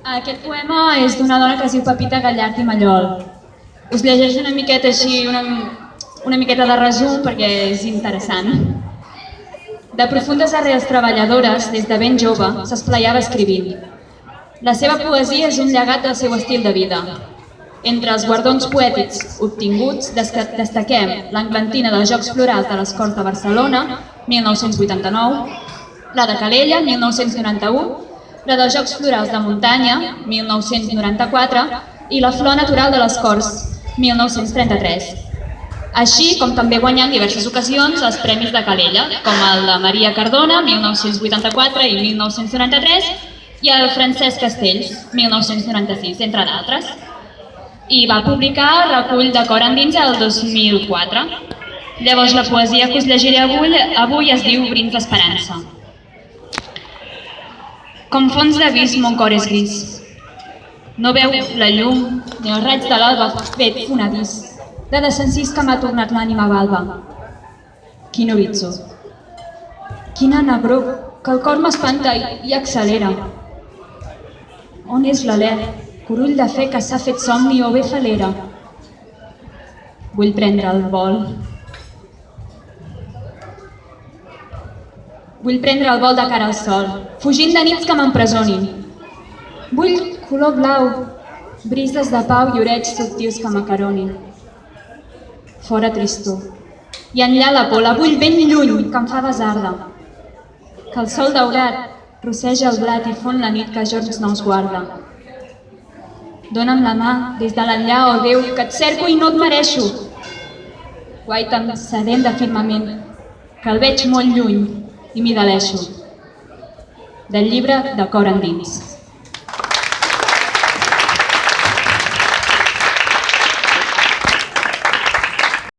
Aquest poema és d'una dona que es diu Pepita Gallart i Mallol. Us llegeixo una miqueta així, una miqueta de resum perquè és interessant. De profundes arrels treballadores, des de ben jove, s'esplaiava escrivint. La seva poesia és un llegat del seu estil de vida. Entre els guardons poètics obtinguts destaquem l'Englantina dels Jocs Florals de les Corts de Barcelona, 1989, la de Calella, 1991, la dels Jocs Florals de Muntanya, 1994, i la Flor Natural de les Corts, 1933. Així com també guanyà en diverses ocasions els Premis de Calella, com el de Maria Cardona, 1984 i 1993, i el Francesc Castells, 1996, entre d'altres. I va publicar el recull de Cor endins el 2004. Llavors la poesia que us llegiré avui es diu Brins d'Esperança. Com fons d'abisme mon cor és gris. No veu la llum ni els raigs de l'alba fet fonadís. De desencís que m'ha tornat l'ànima balba. Quin horitzó. Quina negror, que el cor m'espanta i accelera. On és l'alè, curull de fe que s'ha fet somni o bé falera? Vull prendre el vol. Vull prendre el vol de cara al sol, fugint de nits que m'empresonin. Vull color blau, brises de pau i orells subtils que m'acaronin. Fora tristor. I enllà la por, la vull ben lluny, que em fa desarda. Que el sol daurat rosseja el blat i fon la nit que jorns nous guarda. Dóna'm la mà des de l'enllà, oh Déu, que et cerco i no et mereixo. Guaitem sedent de firmament, que el veig molt lluny i m'hi deleixo. Del llibre de Cor endins.